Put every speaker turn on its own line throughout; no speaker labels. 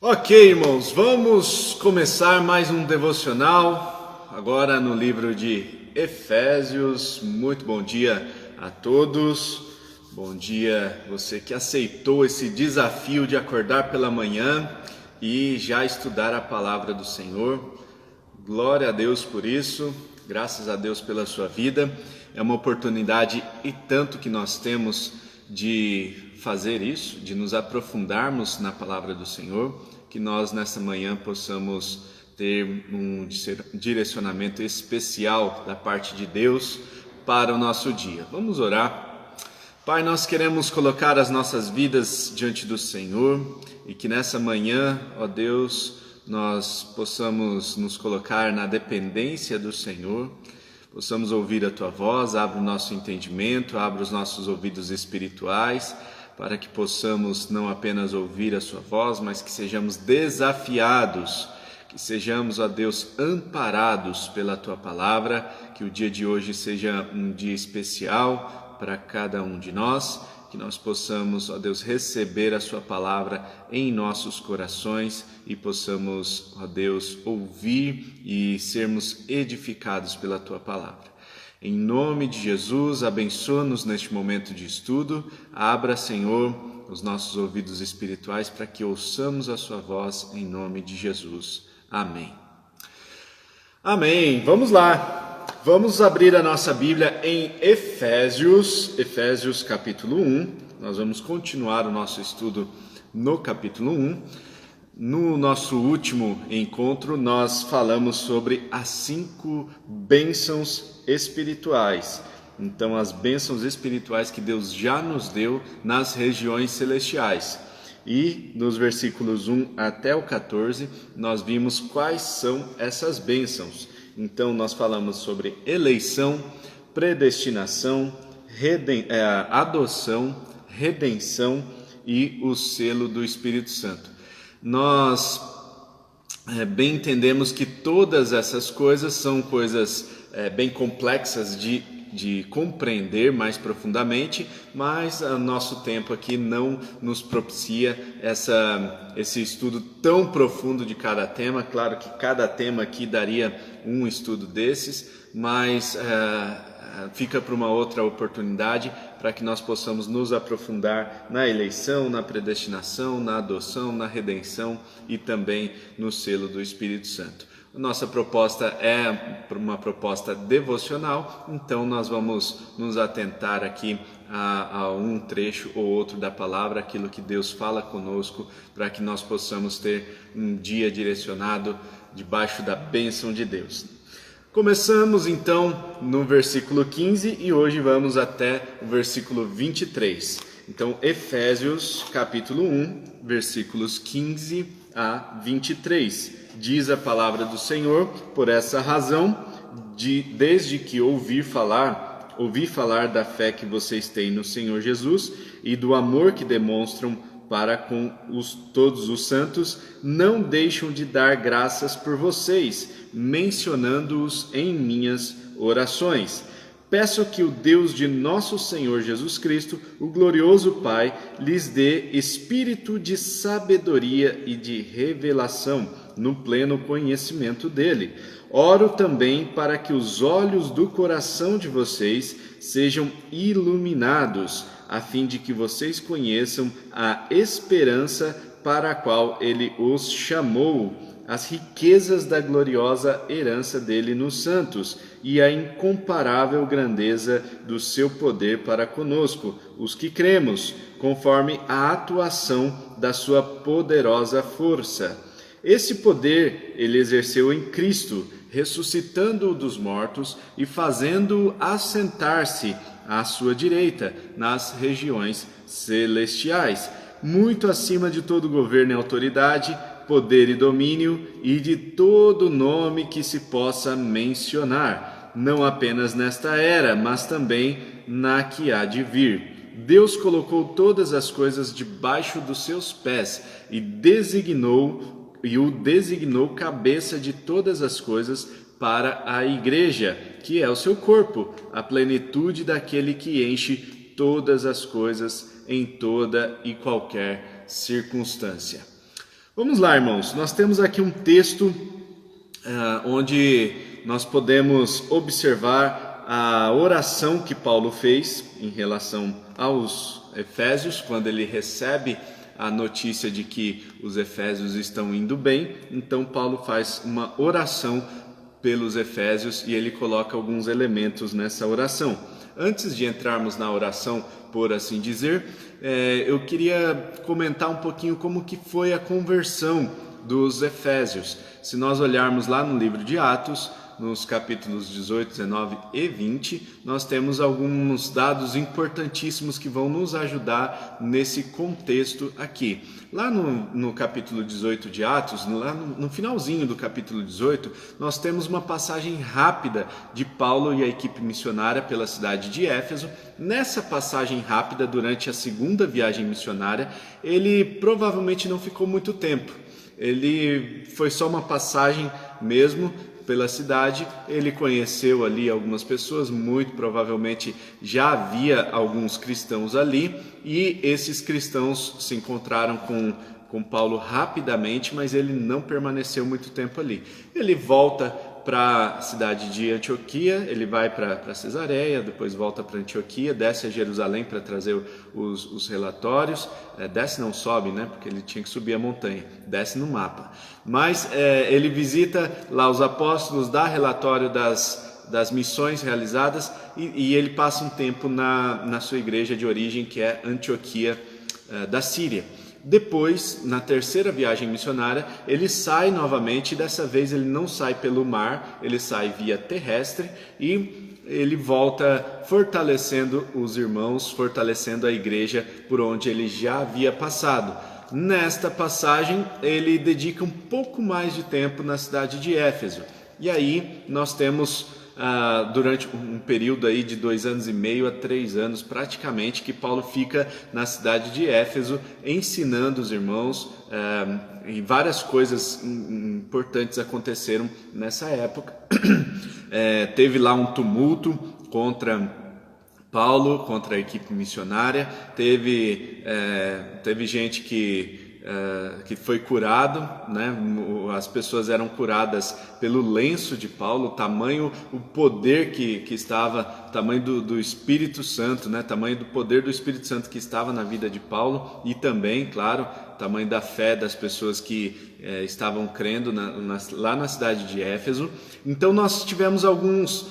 Ok, irmãos, vamos começar mais um devocional, agora no livro de Efésios. Muito bom dia a todos, bom dia você que aceitou esse desafio de acordar pela manhã e já estudar a palavra do Senhor. Glória a Deus por isso, graças a Deus pela sua vida. É uma oportunidade e tanto que nós temos de fazer isso, de nos aprofundarmos na palavra do Senhor, que nós nessa manhã possamos ter um direcionamento especial da parte de Deus para o nosso dia. Vamos orar. Pai, nós queremos colocar as nossas vidas diante do Senhor e que nessa manhã, ó Deus, nós possamos nos colocar na dependência do Senhor, possamos ouvir a Tua voz, abre o nosso entendimento, abre os nossos ouvidos espirituais, para que possamos não apenas ouvir a Sua voz, mas que sejamos desafiados, que sejamos, ó Deus, amparados pela Tua palavra, que o dia de hoje seja um dia especial para cada um de nós, que nós possamos, ó Deus, receber a Sua palavra em nossos corações e possamos, ó Deus, ouvir e sermos edificados pela Tua palavra. Em nome de Jesus, abençoa-nos neste momento de estudo. Abra, Senhor, os nossos ouvidos espirituais para que ouçamos a Sua voz em nome de Jesus. Amém. Amém. Vamos lá. Vamos abrir a nossa Bíblia em Efésios capítulo 1. Nós vamos continuar o nosso estudo no capítulo 1. No nosso último encontro, nós falamos sobre as 5 bênçãos espirituais. Então, as bênçãos espirituais que Deus já nos deu nas regiões celestiais. E nos versículos 1 até o 14, nós vimos quais são essas bênçãos. Então, nós falamos sobre eleição, predestinação, adoção, redenção e o selo do Espírito Santo. Nós bem entendemos que todas essas coisas são coisas bem complexas de compreender mais profundamente, mas o nosso tempo aqui não nos propicia esse estudo tão profundo de cada tema. Claro que cada tema aqui daria um estudo desses, mas fica para uma outra oportunidade para que nós possamos nos aprofundar na eleição, na predestinação, na adoção, na redenção e também no selo do Espírito Santo. A nossa proposta é uma proposta devocional, então nós vamos nos atentar aqui a um trecho ou outro da palavra, aquilo que Deus fala conosco, para que nós possamos ter um dia direcionado debaixo da bênção de Deus. Começamos então no versículo 15 e hoje vamos até o versículo 23. Então, Efésios capítulo 1, versículos 15 a 23. Diz a palavra do Senhor: por essa razão, desde que ouvi falar da fé que vocês têm no Senhor Jesus e do amor que demonstram para com todos os santos, não deixam de dar graças por vocês, mencionando-os em minhas orações. Peço que o Deus de nosso Senhor Jesus Cristo, o glorioso Pai, lhes dê espírito de sabedoria e de revelação no pleno conhecimento dele. Oro também para que os olhos do coração de vocês sejam iluminados, a fim de que vocês conheçam a esperança para a qual ele os chamou, as riquezas da gloriosa herança dele nos santos e a incomparável grandeza do seu poder para conosco, os que cremos, conforme a atuação da sua poderosa força. Esse poder ele exerceu em Cristo, ressuscitando-o dos mortos e fazendo-o assentar-se à sua direita nas regiões celestiais, muito acima de todo governo e autoridade, poder e domínio e de todo nome que se possa mencionar, não apenas nesta era, mas também na que há de vir. Deus colocou todas as coisas debaixo dos seus pés e o designou cabeça de todas as coisas para a igreja, que é o seu corpo, a plenitude daquele que enche todas as coisas em toda e qualquer circunstância. Vamos lá, irmãos. Nós temos aqui um texto onde nós podemos observar a oração que Paulo fez em relação aos Efésios, quando ele recebe a notícia de que os Efésios estão indo bem. Então Paulo faz uma oração pelos Efésios e ele coloca alguns elementos nessa oração. Antes de entrarmos na oração, por assim dizer, eu queria comentar um pouquinho como que foi a conversão dos Efésios. Se nós olharmos lá no livro de Atos, nos capítulos 18, 19 e 20, nós temos alguns dados importantíssimos que vão nos ajudar nesse contexto aqui. Lá no capítulo 18 de Atos, lá no finalzinho do capítulo 18, nós temos uma passagem rápida de Paulo e a equipe missionária pela cidade de Éfeso. Nessa passagem rápida, durante a segunda viagem missionária, ele provavelmente não ficou muito tempo. Ele foi só uma passagem mesmo pela cidade, ele conheceu ali algumas pessoas, muito provavelmente já havia alguns cristãos ali, e esses cristãos se encontraram com Paulo rapidamente, mas ele não permaneceu muito tempo ali. Ele volta para a cidade de Antioquia, ele vai para Cesareia, depois volta para Antioquia, desce a Jerusalém para trazer os relatórios, desce não sobe, né, porque ele tinha que subir a montanha, desce no mapa, mas ele visita lá os apóstolos, dá relatório das missões realizadas e ele passa um tempo na sua igreja de origem, que é Antioquia da Síria. Depois, na terceira viagem missionária, ele sai novamente, e dessa vez ele não sai pelo mar, ele sai via terrestre e ele volta fortalecendo os irmãos, fortalecendo a igreja por onde ele já havia passado. Nesta passagem, ele dedica um pouco mais de tempo na cidade de Éfeso. E aí nós temos durante um período aí de 2 anos e meio a 3 anos praticamente, que Paulo fica na cidade de Éfeso ensinando os irmãos, e várias coisas importantes aconteceram nessa época. Teve lá um tumulto contra Paulo, contra a equipe missionária, teve gente que foi curado, né? As pessoas eram curadas pelo lenço de Paulo, tamanho o poder que estava, tamanho do Espírito Santo, né? Tamanho do poder do Espírito Santo que estava na vida de Paulo, e também, claro, tamanho da fé das pessoas que estavam crendo lá na cidade de Éfeso. Então nós tivemos alguns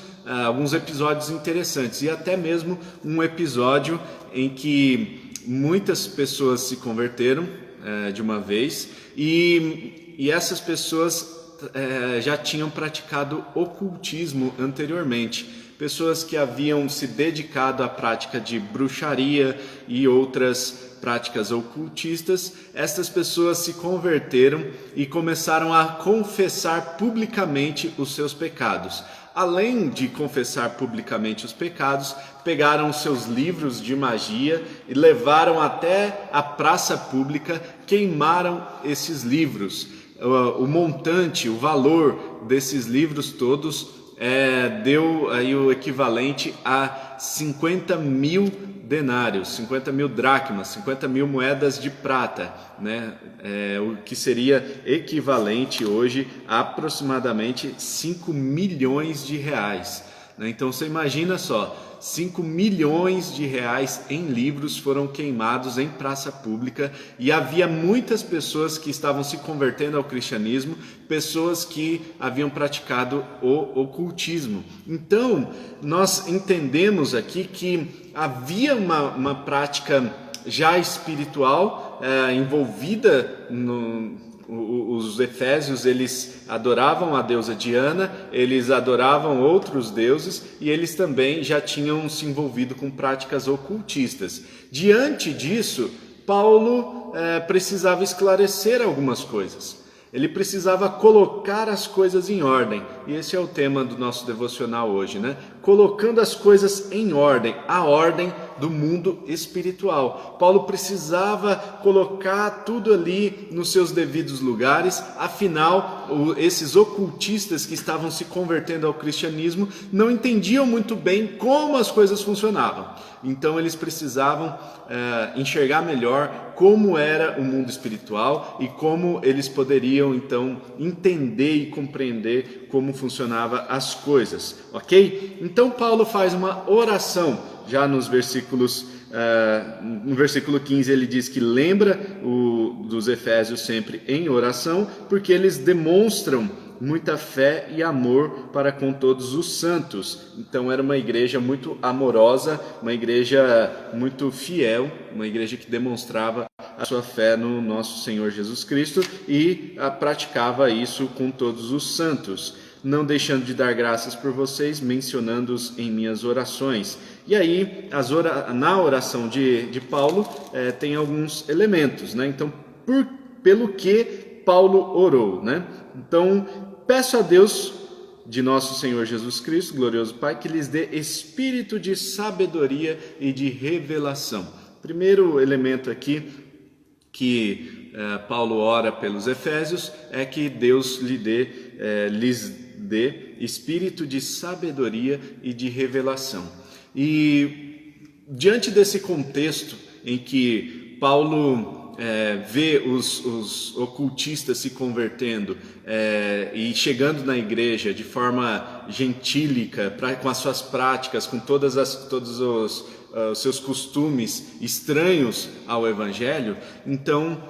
episódios interessantes, e até mesmo um episódio em que muitas pessoas se converteram de uma vez, e essas pessoas já tinham praticado ocultismo anteriormente, pessoas que haviam se dedicado à prática de bruxaria e outras práticas ocultistas. Estas pessoas se converteram e começaram a confessar publicamente os seus pecados. Além de confessar publicamente os pecados, pegaram seus livros de magia e levaram até a praça pública, queimaram esses livros. O montante, o valor desses livros todos deu aí o equivalente a 50 mil denários, 50 mil dracmas, 50 mil moedas de prata, né? O que seria equivalente hoje a aproximadamente 5 milhões de reais. Né? Então você imagina só, 5 milhões de reais em livros foram queimados em praça pública, e havia muitas pessoas que estavam se convertendo ao cristianismo, pessoas que haviam praticado o ocultismo. Então, nós entendemos aqui que havia uma prática já espiritual envolvida os efésios. Eles adoravam a deusa Diana, eles adoravam outros deuses, e eles também já tinham se envolvido com práticas ocultistas. Diante disso, Paulo precisava esclarecer algumas coisas. Ele precisava colocar as coisas em ordem, e esse é o tema do nosso devocional hoje, né? colocando as coisas em ordem, a ordem do mundo espiritual. Paulo precisava colocar tudo ali nos seus devidos lugares, afinal, esses ocultistas que estavam se convertendo ao cristianismo não entendiam muito bem como as coisas funcionavam. Então eles precisavam enxergar melhor como era o mundo espiritual e como eles poderiam então entender e compreender como funcionavam as coisas, ok? Então Paulo faz uma oração, já nos versículos, no versículo 15 ele diz que lembra dos Efésios sempre em oração, porque eles demonstram muita fé e amor para com todos os santos. Então era uma igreja muito amorosa, uma igreja muito fiel, uma igreja que demonstrava a sua fé no nosso Senhor Jesus Cristo e praticava isso com todos os santos, não deixando de dar graças por vocês, mencionando-os em minhas orações. E aí, na oração de Paulo, tem alguns elementos, né? Então, pelo que Paulo orou, né? Então, peço a Deus, de nosso Senhor Jesus Cristo, glorioso Pai, que lhes dê espírito de sabedoria e de revelação. Primeiro elemento aqui que Paulo ora pelos Efésios é que Deus lhes dê espírito de sabedoria e de revelação. E diante desse contexto em que Paulo vê os ocultistas se convertendo e chegando na igreja de forma gentílica, com as suas práticas, com todos os seus costumes estranhos ao Evangelho, então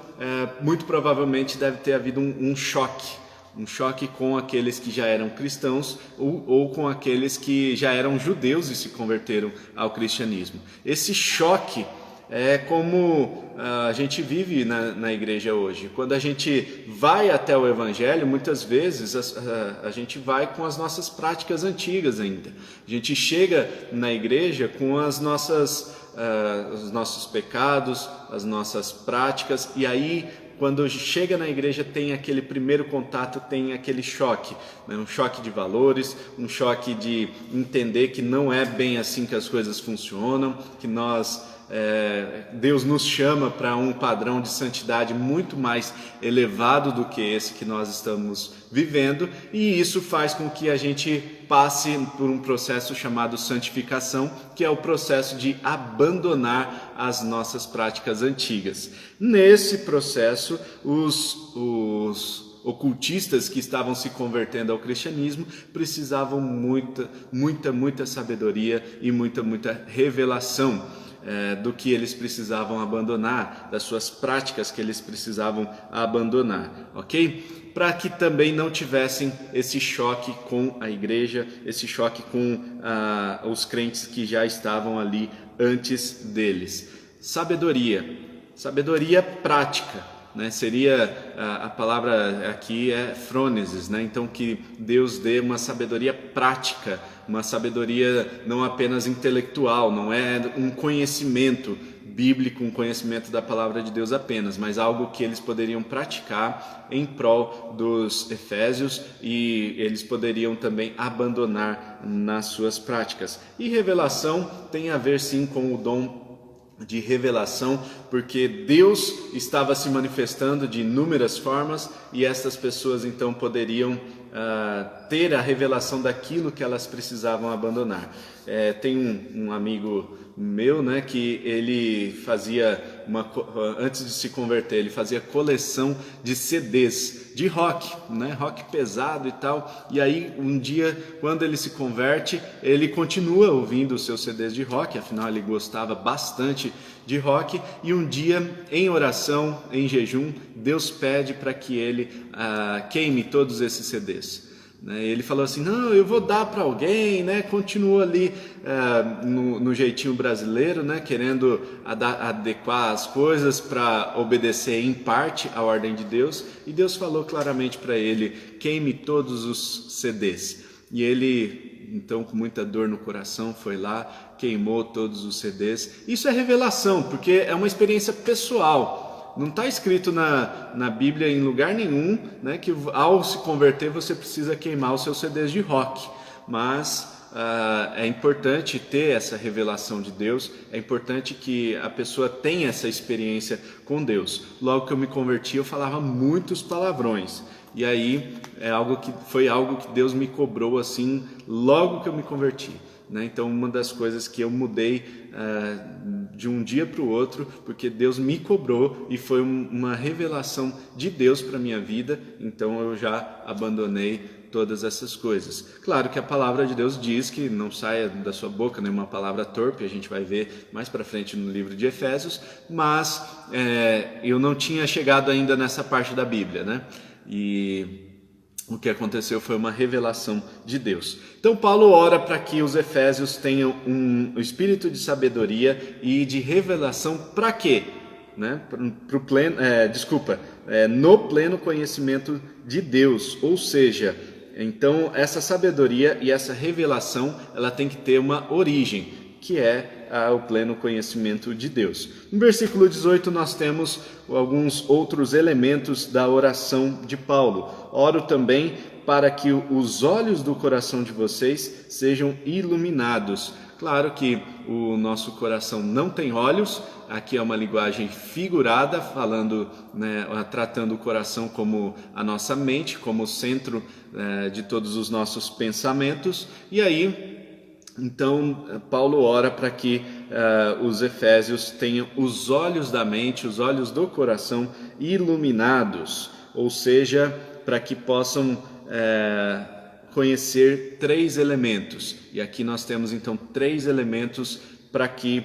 muito provavelmente deve ter havido um choque com aqueles que já eram cristãos ou com aqueles que já eram judeus e se converteram ao cristianismo. Esse choque é como a gente vive na igreja hoje. Quando a gente vai até o Evangelho, muitas vezes a gente vai com as nossas práticas antigas ainda. A gente chega na igreja com os nossos pecados, as nossas práticas, e aí quando chega na igreja tem aquele primeiro contato, tem aquele choque, né? Um choque de valores, um choque de entender que não é bem assim que as coisas funcionam, que Deus nos chama para um padrão de santidade muito mais elevado do que esse que nós estamos vivendo, e isso faz com que a gente passe por um processo chamado santificação, que é o processo de abandonar as nossas práticas antigas. Nesse processo, os ocultistas que estavam se convertendo ao cristianismo precisavam muita sabedoria e muita revelação do que eles precisavam abandonar, das suas práticas que eles precisavam abandonar, ok? Para que também não tivessem esse choque com a igreja, esse choque com os crentes que já estavam ali antes deles. Sabedoria prática, né? Seria a palavra aqui é frônesis, né? Então que Deus dê uma sabedoria prática, uma sabedoria não apenas intelectual, não é um conhecimento bíblico, um conhecimento da palavra de Deus apenas, mas algo que eles poderiam praticar em prol dos Efésios e eles poderiam também abandonar nas suas práticas. E revelação tem a ver sim com o dom de revelação, porque Deus estava se manifestando de inúmeras formas e essas pessoas então poderiam ter a revelação daquilo que elas precisavam abandonar. Tem um amigo meu, né, que ele fazia antes de se converter, ele fazia coleção de CDs de rock, né, rock pesado e tal. E aí um dia, quando ele se converte, ele continua ouvindo os seus CDs de rock, afinal ele gostava bastante de rock. E um dia, em oração, em jejum, Deus pede para que ele queime todos esses CDs. Ele falou assim, não, eu vou dar para alguém, né? Continuou ali no jeitinho brasileiro, né? Querendo adequar as coisas para obedecer em parte à ordem de Deus, e Deus falou claramente para ele, queime todos os CDs. E ele, então, com muita dor no coração, foi lá, queimou todos os CDs. Isso é revelação, porque é uma experiência pessoal. Não está escrito na Bíblia em lugar nenhum, né, que ao se converter você precisa queimar os seus CDs de rock. Mas é importante ter essa revelação de Deus, é importante que a pessoa tenha essa experiência com Deus. Logo que eu me converti, eu falava muitos palavrões. E aí foi algo que Deus me cobrou assim logo que eu me converti, né? Então uma das coisas que eu mudei de um dia para o outro, porque Deus me cobrou e foi uma revelação de Deus para a minha vida, então eu já abandonei todas essas coisas. Claro que a palavra de Deus diz que não saia da sua boca nenhuma palavra torpe, a gente vai ver mais para frente no livro de Efésios, mas eu não tinha chegado ainda nessa parte da Bíblia, né? E o que aconteceu foi uma revelação de Deus. Então Paulo ora para que os efésios tenham um espírito de sabedoria e de revelação para quê? Né? No pleno conhecimento de Deus, ou seja, então essa sabedoria e essa revelação ela tem que ter uma origem, que é o pleno conhecimento de Deus. No versículo 18 nós temos alguns outros elementos da oração de Paulo. Oro também para que os olhos do coração de vocês sejam iluminados. Claro que o nosso coração não tem olhos, aqui é uma linguagem figurada, falando, né, tratando o coração como a nossa mente, como o centro de todos os nossos pensamentos. E aí, então, Paulo ora para que os efésios tenham os olhos da mente, os olhos do coração iluminados, ou seja, para que possam conhecer 3 elementos. E aqui nós temos então 3 elementos para que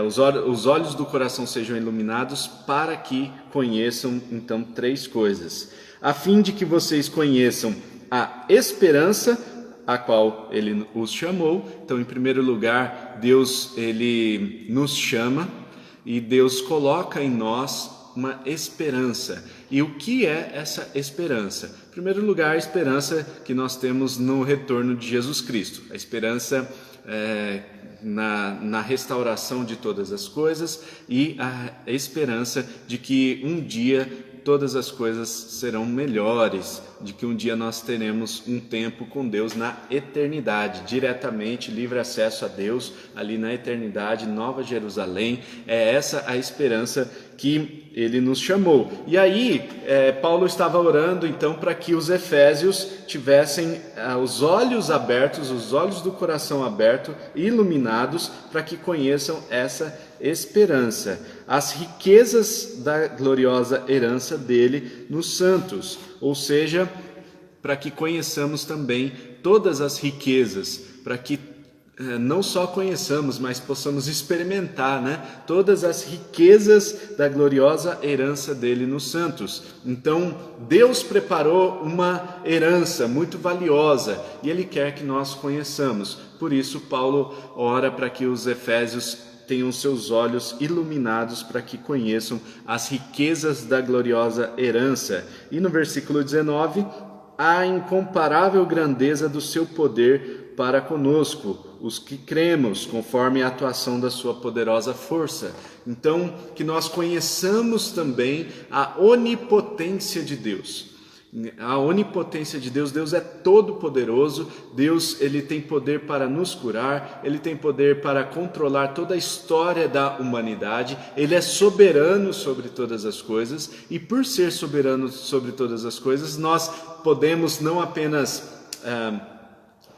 os olhos do coração sejam iluminados, para que conheçam então 3 coisas. A fim de que vocês conheçam a esperança a qual ele os chamou. Então, em primeiro lugar, Deus ele nos chama e Deus coloca em nós uma esperança. E o que é essa esperança? Em primeiro lugar, a esperança que nós temos no retorno de Jesus Cristo. A esperança na restauração de todas as coisas e a esperança de que um dia todas as coisas serão melhores, de que um dia nós teremos um tempo com Deus na eternidade, diretamente, livre acesso a Deus, ali na eternidade, Nova Jerusalém. É essa a esperança que ele nos chamou. E aí, Paulo estava orando então para que os efésios tivessem os olhos abertos, os olhos do coração aberto, iluminados, para que conheçam essa esperança, as riquezas da gloriosa herança dele nos santos, ou seja, para que conheçamos também todas as riquezas, para que não só conheçamos, mas possamos experimentar, né, todas as riquezas da gloriosa herança dele nos santos. Então, Deus preparou uma herança muito valiosa e Ele quer que nós conheçamos. Por isso, Paulo ora para que os efésios tenham seus olhos iluminados para que conheçam as riquezas da gloriosa herança. E no versículo 19, a incomparável grandeza do seu poder para conosco, os que cremos, conforme a atuação da sua poderosa força. Então, que nós conheçamos também a onipotência de Deus. A onipotência de Deus, Deus é todo poderoso, Deus ele tem poder para nos curar, Ele tem poder para controlar toda a história da humanidade, Ele é soberano sobre todas as coisas, e por ser soberano sobre todas as coisas, nós podemos não apenas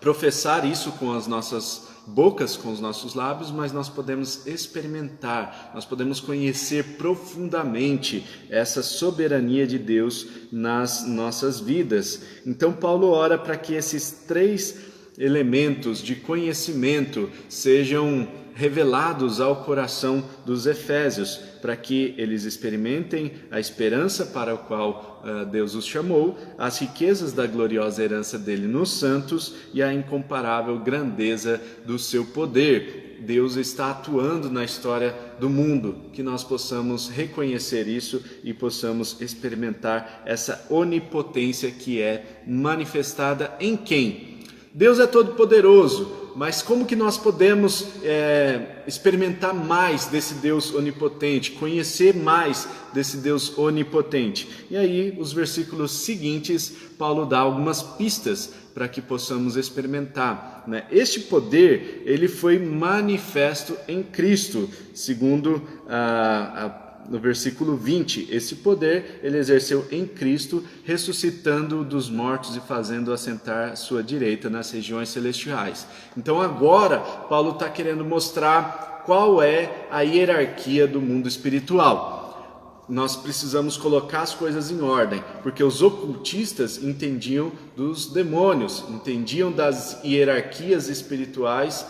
professar isso com as nossas bocas, com os nossos lábios, mas nós podemos experimentar, nós podemos conhecer profundamente essa soberania de Deus nas nossas vidas. Então Paulo ora para que esses 3 elementos de conhecimento sejam revelados ao coração dos efésios, para que eles experimentem a esperança para a qual Deus os chamou, as riquezas da gloriosa herança dele nos santos e a incomparável grandeza do seu poder. Deus está atuando na história do mundo, que nós possamos reconhecer isso e possamos experimentar essa onipotência que é manifestada em quem? Deus é todo poderoso. mas como que nós podemos experimentar mais desse Deus onipotente, conhecer mais desse Deus onipotente? E aí, os versículos seguintes, Paulo dá algumas pistas para que possamos experimentar, né? Este poder, ele foi manifesto em Cristo, segundo no versículo 20, esse poder ele exerceu em Cristo, ressuscitando dos mortos e fazendo assentar sua direita nas regiões celestiais. Então agora, Paulo está querendo mostrar qual é a hierarquia do mundo espiritual. Nós precisamos colocar as coisas em ordem, porque os ocultistas entendiam dos demônios, entendiam das hierarquias espirituais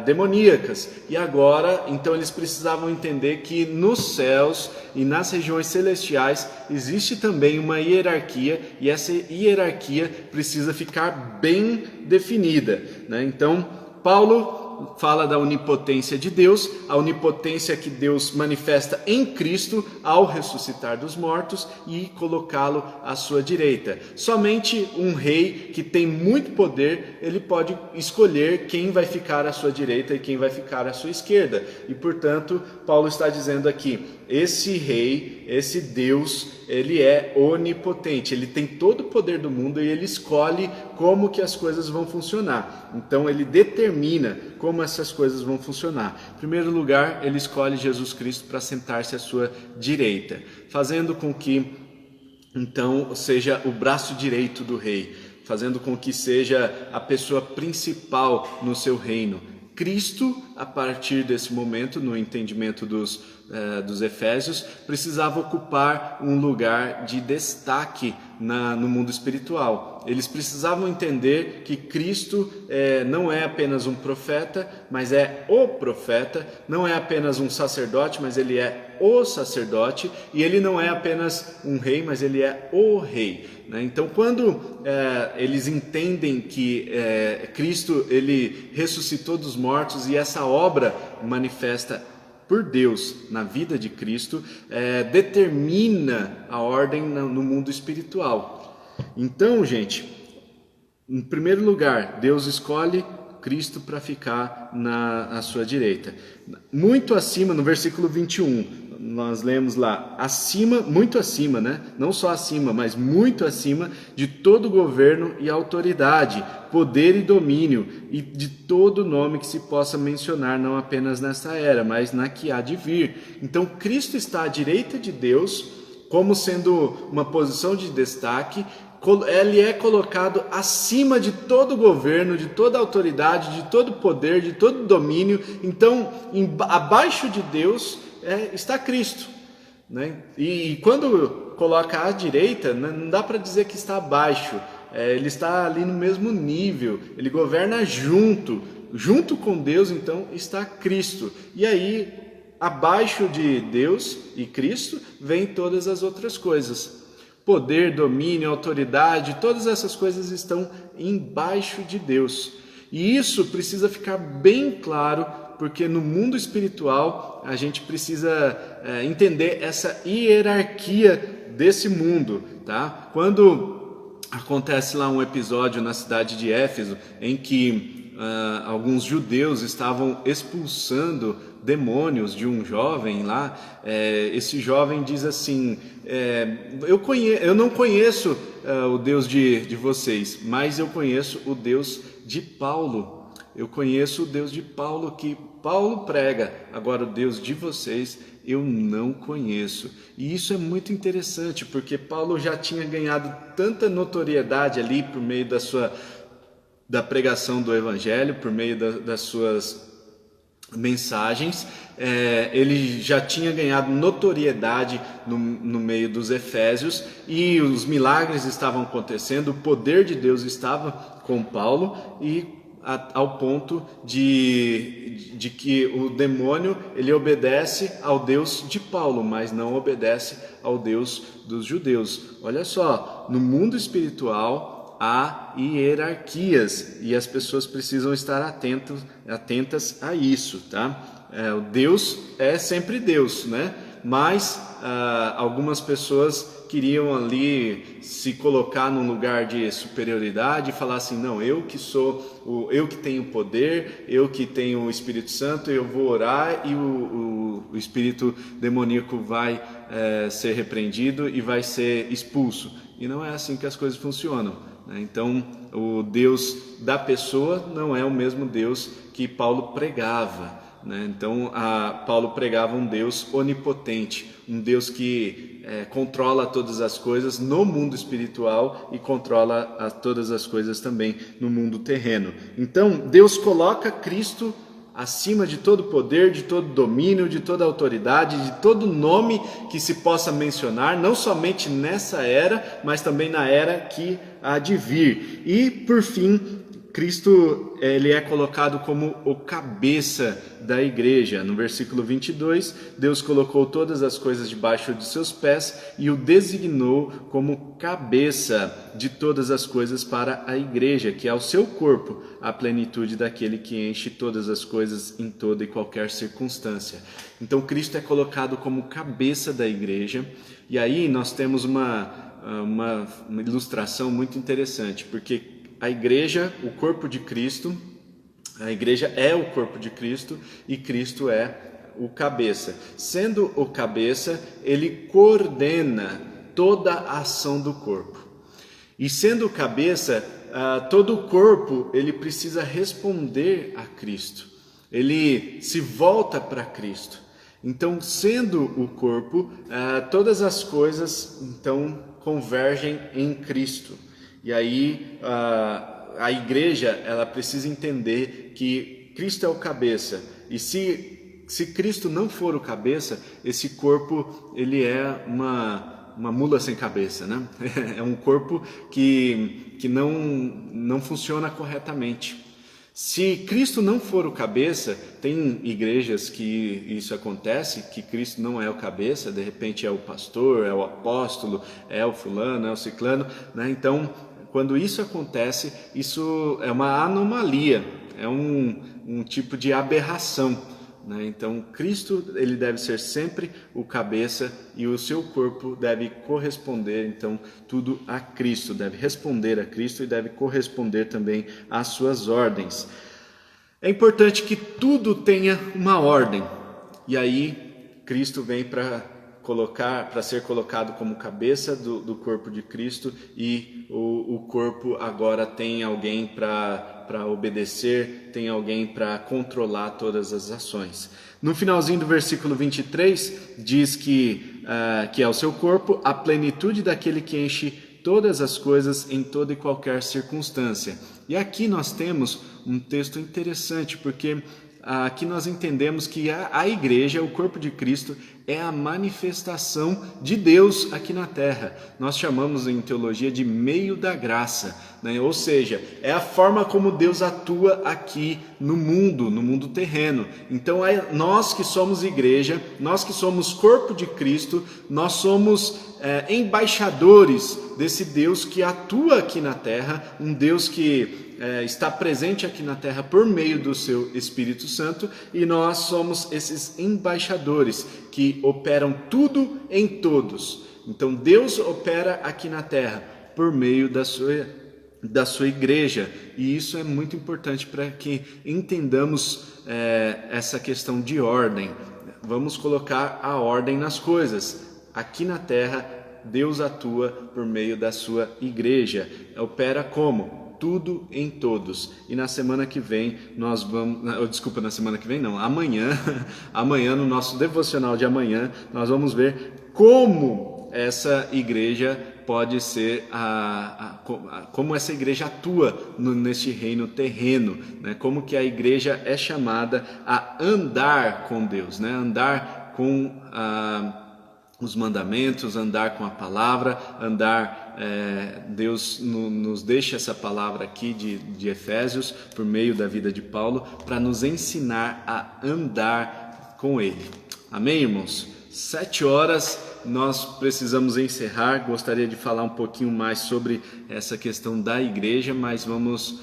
demoníacas, e agora então eles precisavam entender que nos céus e nas regiões celestiais existe também uma hierarquia, e essa hierarquia precisa ficar bem definida, né? Então Paulo fala da onipotência de Deus, a onipotência que Deus manifesta em Cristo ao ressuscitar dos mortos e colocá-lo à sua direita. Somente um rei que tem muito poder, ele pode escolher quem vai ficar à sua direita e quem vai ficar à sua esquerda. E, portanto, Paulo está dizendo aqui, esse rei, esse Deus, ele é onipotente, ele tem todo o poder do mundo e ele escolhe como que as coisas vão funcionar. Então ele determina como essas coisas vão funcionar. Em primeiro lugar, ele escolhe Jesus Cristo para sentar-se à sua direita, fazendo com que então seja o braço direito do rei, fazendo com que seja a pessoa principal no seu reino. Cristo, a partir desse momento, no entendimento dos Efésios, precisava ocupar um lugar de destaque no mundo espiritual. Eles precisavam entender que Cristo não é apenas um profeta, mas é o profeta, não é apenas um sacerdote, mas ele é o sacerdote, e ele não é apenas um rei, mas ele é o rei. Então, quando eles entendem que Cristo ele ressuscitou dos mortos e essa obra manifesta por Deus na vida de Cristo determina a ordem no mundo espiritual. Então, gente, em primeiro lugar, Deus escolhe Cristo para ficar à sua direita. Muito acima, no versículo 21, nós lemos lá, acima, muito acima, né? Não só acima, mas muito acima de todo governo e autoridade, poder e domínio, e de todo nome que se possa mencionar, não apenas nessa era, mas na que há de vir. Então, Cristo está à direita de Deus, como sendo uma posição de destaque. Ele é colocado acima de todo governo, de toda autoridade, de todo poder, de todo domínio. Então, abaixo de Deus está Cristo, né? E quando coloca à direita, não dá para dizer que está abaixo, ele está ali no mesmo nível, ele governa junto com Deus, então está Cristo. E aí, abaixo de Deus e Cristo, vem todas as outras coisas. Poder, domínio, autoridade, todas essas coisas estão embaixo de Deus. E isso precisa ficar bem claro, porque no mundo espiritual a gente precisa entender essa hierarquia desse mundo, tá? Quando acontece lá um episódio na cidade de Éfeso, em que alguns judeus estavam expulsando demônios de um jovem lá, esse jovem diz assim, eu não conheço o Deus de vocês, mas eu conheço o Deus de Paulo. Eu conheço o Deus de Paulo, que Paulo prega, agora o Deus de vocês eu não conheço. E isso é muito interessante, porque Paulo já tinha ganhado tanta notoriedade ali por meio da pregação do Evangelho, por meio das suas mensagens, ele já tinha ganhado notoriedade no meio dos Efésios, e os milagres estavam acontecendo, o poder de Deus estava com Paulo, e ao ponto de que o demônio ele obedece ao Deus de Paulo, mas não obedece ao Deus dos judeus. Olha só, no mundo espiritual há hierarquias e as pessoas precisam estar atentas a isso, tá? O Deus é sempre Deus, né? Mas algumas pessoas queriam ali se colocar num lugar de superioridade e falar assim, não, eu que tenho poder, eu que tenho o Espírito Santo, eu vou orar e o espírito demoníaco vai ser repreendido e vai ser expulso. E não é assim que as coisas funcionam, né? Então, o Deus da pessoa não é o mesmo Deus que Paulo pregava, né? Então, Paulo pregava um Deus onipotente, um Deus que controla todas as coisas no mundo espiritual e controla todas as coisas também no mundo terreno. Então, Deus coloca Cristo acima de todo poder, de todo domínio, de toda autoridade, de todo nome que se possa mencionar, não somente nessa era, mas também na era que há de vir. E, por fim, Cristo ele é colocado como o cabeça da igreja. No versículo 22, Deus colocou todas as coisas debaixo de seus pés e o designou como cabeça de todas as coisas para a igreja, que é o seu corpo, a plenitude daquele que enche todas as coisas em toda e qualquer circunstância. Então Cristo é colocado como cabeça da igreja, e aí nós temos uma ilustração muito interessante, porque a igreja, o corpo de Cristo, a igreja é o corpo de Cristo e Cristo é o cabeça. Sendo o cabeça, ele coordena toda a ação do corpo. E sendo o cabeça, todo o corpo ele precisa responder a Cristo. Ele se volta para Cristo. Então, sendo o corpo, todas as coisas então convergem em Cristo. E aí a igreja ela precisa entender que Cristo é o cabeça. E se Cristo não for o cabeça, esse corpo ele é uma mula sem cabeça, né? É um corpo que não funciona corretamente. Se Cristo não for o cabeça, tem igrejas que isso acontece, que Cristo não é o cabeça, de repente é o pastor, é o apóstolo, é o fulano, é o ciclano, né? Então, quando isso acontece, isso é uma anomalia, é um tipo de aberração, né? Então, Cristo ele deve ser sempre o cabeça e o seu corpo deve corresponder, então, tudo a Cristo, deve responder a Cristo e deve corresponder também às suas ordens. É importante que tudo tenha uma ordem, e aí Cristo vem para ser colocado como cabeça do corpo de Cristo, e o corpo agora tem alguém para obedecer, tem alguém para controlar todas as ações. No finalzinho do versículo 23 diz que é o seu corpo, a plenitude daquele que enche todas as coisas em toda e qualquer circunstância. E aqui nós temos um texto interessante, porque aqui nós entendemos que a igreja, o corpo de Cristo, é a manifestação de Deus aqui na terra. Nós chamamos em teologia de meio da graça, né? Ou seja, é a forma como Deus atua aqui no mundo terreno. Então, nós que somos igreja, nós que somos corpo de Cristo, nós somos embaixadores desse Deus que atua aqui na terra, um Deus que está presente aqui na terra por meio do seu Espírito Santo, e nós somos esses embaixadores que operam tudo em todos. Então Deus opera aqui na terra por meio da sua igreja, e isso é muito importante para que entendamos essa questão de ordem. Vamos colocar a ordem nas coisas. Aqui na terra Deus atua por meio da sua igreja. Opera como? Tudo em todos. E na semana que vem nós vamos... na semana que vem não, amanhã no nosso devocional de amanhã, nós vamos ver como essa igreja pode ser, como essa igreja atua neste reino terreno, né? Como que a igreja é chamada a andar com Deus, né? Andar com os mandamentos, andar com a palavra, Deus nos deixa essa palavra aqui de Efésios, por meio da vida de Paulo, para nos ensinar a andar com Ele. Amém, irmãos? 7 horas, nós precisamos encerrar. Gostaria de falar um pouquinho mais sobre essa questão da igreja, mas vamos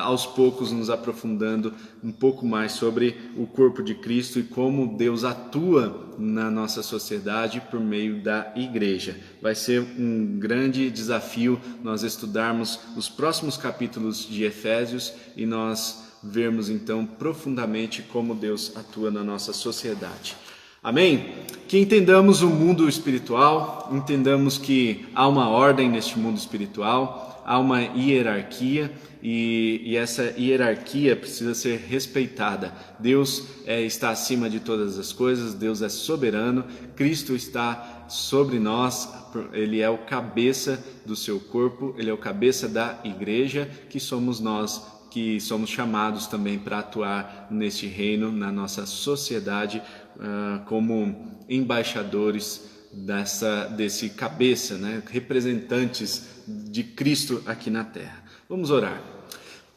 aos poucos nos aprofundando um pouco mais sobre o corpo de Cristo e como Deus atua na nossa sociedade por meio da igreja. Vai ser um grande desafio nós estudarmos os próximos capítulos de Efésios e nós vermos então profundamente como Deus atua na nossa sociedade. Amém? Que entendamos o mundo espiritual, entendamos que há uma ordem neste mundo espiritual, há uma hierarquia e essa hierarquia precisa ser respeitada. Deus está acima de todas as coisas, Deus é soberano, Cristo está sobre nós, Ele é o cabeça do seu corpo, Ele é o cabeça da igreja, que somos nós, que somos chamados também para atuar neste reino, na nossa sociedade, como embaixadores desse cabeça, né? Representantes de Cristo aqui na terra. Vamos orar.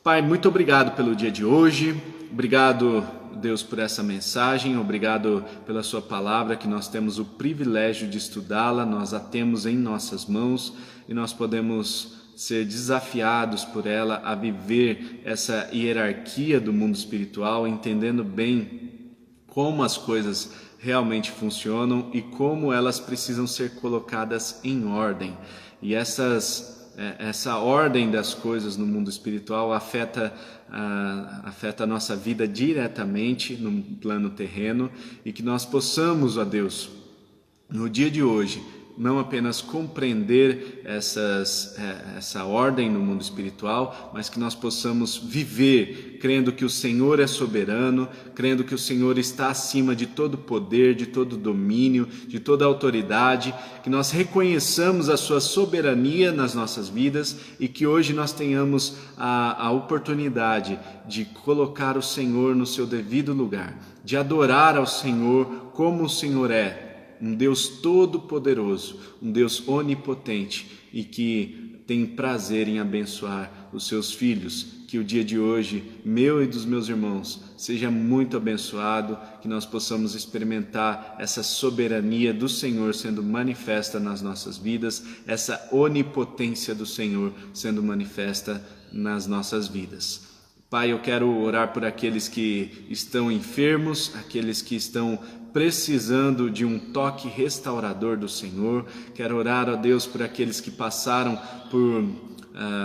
Pai, muito obrigado pelo dia de hoje, obrigado, Deus, por essa mensagem, obrigado pela sua palavra, que nós temos o privilégio de estudá-la, nós a temos em nossas mãos e nós podemos ser desafiados por ela a viver essa hierarquia do mundo espiritual, entendendo bem como as coisas realmente funcionam e como elas precisam ser colocadas em ordem. E essa ordem das coisas no mundo espiritual afeta a nossa vida diretamente no plano terreno e que nós possamos, ó Deus, no dia de hoje, não apenas compreender essa ordem no mundo espiritual, mas que nós possamos viver crendo que o Senhor é soberano, crendo que o Senhor está acima de todo poder, de todo domínio, de toda autoridade, que nós reconheçamos a sua soberania nas nossas vidas e que hoje nós tenhamos a oportunidade de colocar o Senhor no seu devido lugar, de adorar ao Senhor como o Senhor é, um Deus todo-poderoso, um Deus onipotente e que tem prazer em abençoar os seus filhos. Que o dia de hoje, meu e dos meus irmãos, seja muito abençoado, que nós possamos experimentar essa soberania do Senhor sendo manifesta nas nossas vidas, essa onipotência do Senhor sendo manifesta nas nossas vidas. Pai, eu quero orar por aqueles que estão enfermos, aqueles que estão precisando de um toque restaurador do Senhor. Quero orar, ó Deus, por aqueles que passaram por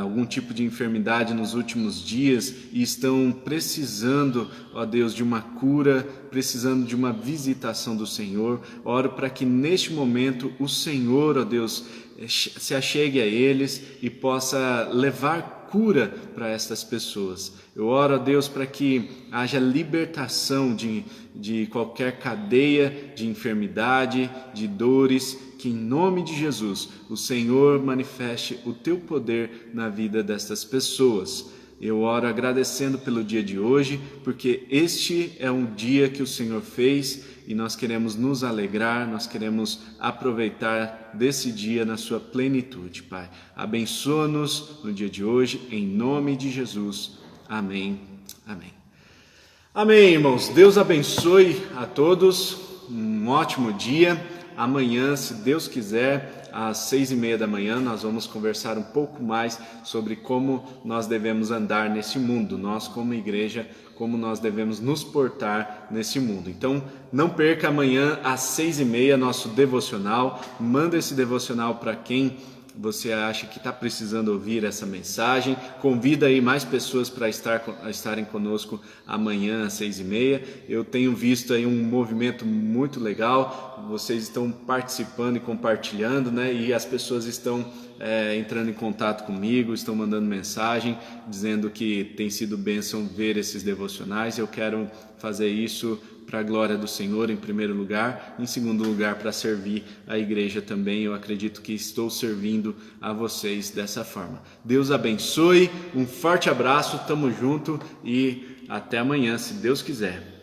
algum tipo de enfermidade nos últimos dias e estão precisando, ó Deus, de uma cura, precisando de uma visitação do Senhor. Oro para que neste momento o Senhor, ó Deus, se achegue a eles e possa levar cura para estas pessoas. Eu oro a Deus para que haja libertação de qualquer cadeia de enfermidade, de dores, que em nome de Jesus o Senhor manifeste o teu poder na vida destas pessoas. Eu oro agradecendo pelo dia de hoje, porque este é um dia que o Senhor fez e nós queremos nos alegrar, nós queremos aproveitar desse dia na sua plenitude, Pai. Abençoa-nos no dia de hoje, em nome de Jesus. Amém. Amém. Amém, irmãos. Deus abençoe a todos. Um ótimo dia. Amanhã, se Deus quiser, às 6:30 da manhã, nós vamos conversar um pouco mais sobre como nós devemos andar nesse mundo, nós como igreja, como nós devemos nos portar nesse mundo. Então, não perca amanhã às 6:30 nosso devocional. Manda esse devocional para quem você acha que está precisando ouvir essa mensagem. Convida aí mais pessoas para estarem conosco amanhã às 6:30. Eu tenho visto aí um movimento muito legal. Vocês estão participando e compartilhando, né? E as pessoas estão entrando em contato comigo, estão mandando mensagem, dizendo que tem sido bênção ver esses devocionais. Eu quero fazer isso para a glória do Senhor em primeiro lugar, em segundo lugar para servir a igreja também. Eu acredito que estou servindo a vocês dessa forma. Deus abençoe, um forte abraço, tamo junto e até amanhã, se Deus quiser.